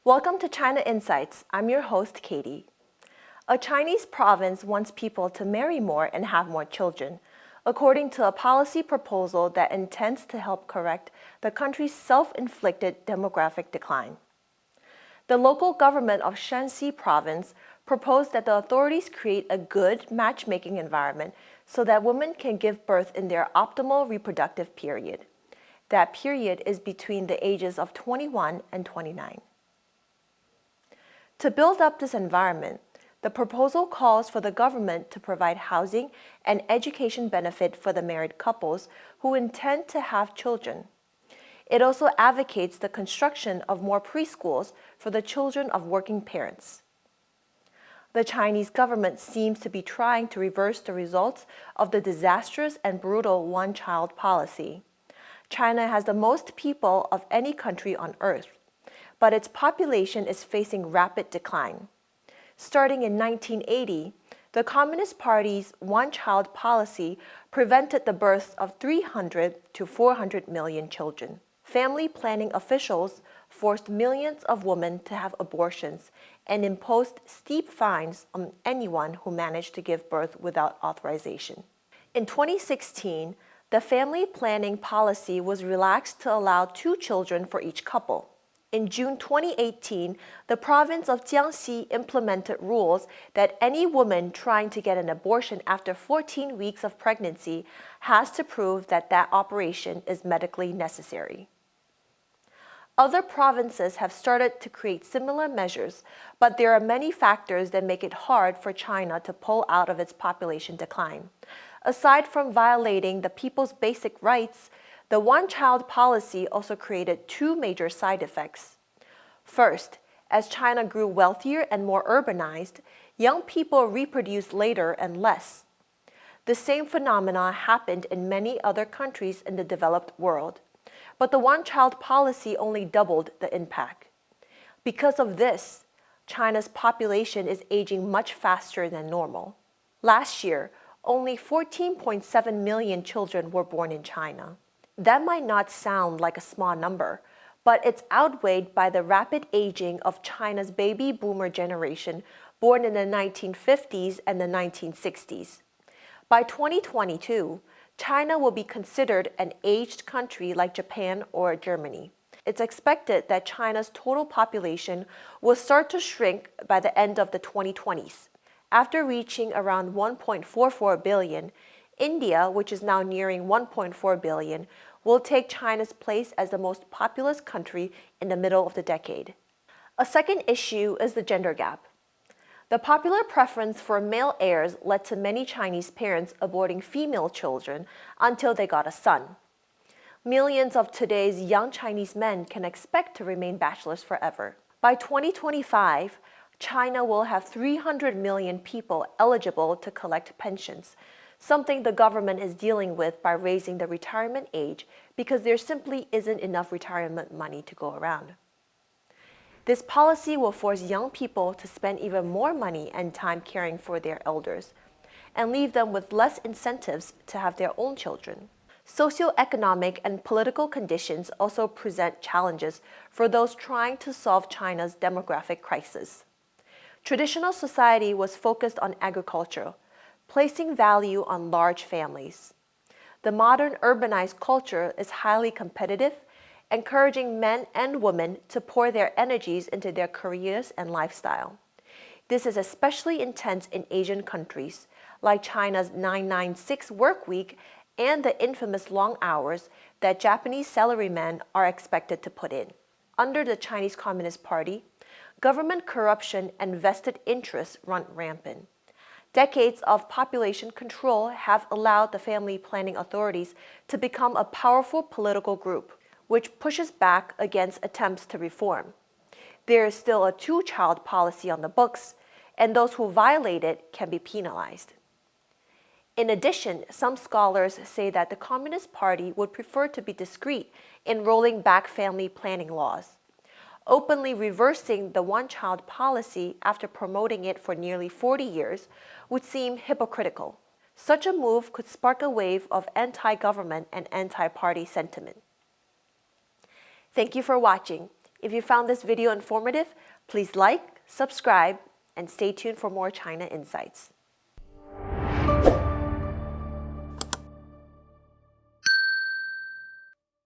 Welcome to China Insights. I'm your host, Katie. A Chinese province wants people to marry more and have more children, according to a policy proposal that intends to help correct the country's self-inflicted demographic decline. The local government of Shanxi province proposed that the authorities create a good matchmaking environment so that women can give birth in their optimal reproductive period. That period is between the ages of 21 and 29. To build up this environment, the proposal calls for the government to provide housing and education benefit for the married couples who intend to have children. It also advocates the construction of more preschools for the children of working parents. The Chinese government seems to be trying to reverse the results of the disastrous and brutal one-child policy. China has the most people of any country on earth, but its population is facing rapid decline. Starting in 1980, the Communist Party's one-child policy prevented the births of 300 to 400 million children. Family planning officials forced millions of women to have abortions and imposed steep fines on anyone who managed to give birth without authorization. In 2016, the family planning policy was relaxed to allow 2 children for each couple. In June 2018, the province of Jiangxi implemented rules that any woman trying to get an abortion after 14 weeks of pregnancy has to prove that that operation is medically necessary. Other provinces have started to create similar measures, but there are many factors that make it hard for China to pull out of its population decline. Aside from violating the people's basic rights, the one-child policy also created 2 major side effects. First, as China grew wealthier and more urbanized, young people reproduced later and less. The same phenomena happened in many other countries in the developed world, but the one-child policy only doubled the impact. Because of this, China's population is aging much faster than normal. Last year, only 14.7 million children were born in China. That might not sound like a small number, but it's outweighed by the rapid aging of China's baby boomer generation born in the 1950s and the 1960s. By 2022, China will be considered an aged country like Japan or Germany. It's expected that China's total population will start to shrink by the end of the 2020s. After reaching around 1.44 billion, India, which is now nearing 1.4 billion, will take China's place as the most populous country in the middle of the decade. A second issue is the gender gap. The popular preference for male heirs led to many Chinese parents aborting female children until they got a son. Millions of today's young Chinese men can expect to remain bachelors forever. By 2025, China will have 300 million people eligible to collect pensions, something the government is dealing with by raising the retirement age because there simply isn't enough retirement money to go around. This policy will force young people to spend even more money and time caring for their elders and leave them with less incentives to have their own children. Socioeconomic and political conditions also present challenges for those trying to solve China's demographic crisis. Traditional society was focused on agriculture, placing value on large families. The modern urbanized culture is highly competitive, encouraging men and women to pour their energies into their careers and lifestyle. This is especially intense in Asian countries, like China's 996 work week and the infamous long hours that Japanese salarymen are expected to put in. Under the Chinese Communist Party, government corruption and vested interests run rampant. Decades of population control have allowed the family planning authorities to become a powerful political group, which pushes back against attempts to reform. There is still a 2-child policy on the books, and those who violate it can be penalized. In addition, some scholars say that the Communist Party would prefer to be discreet in rolling back family planning laws. Openly reversing the one-child policy after promoting it for nearly 40 years would seem hypocritical. Such a move could spark a wave of anti-government and anti-party sentiment. Thank you for watching. If you found this video informative, please like, subscribe, and stay tuned for more China insights.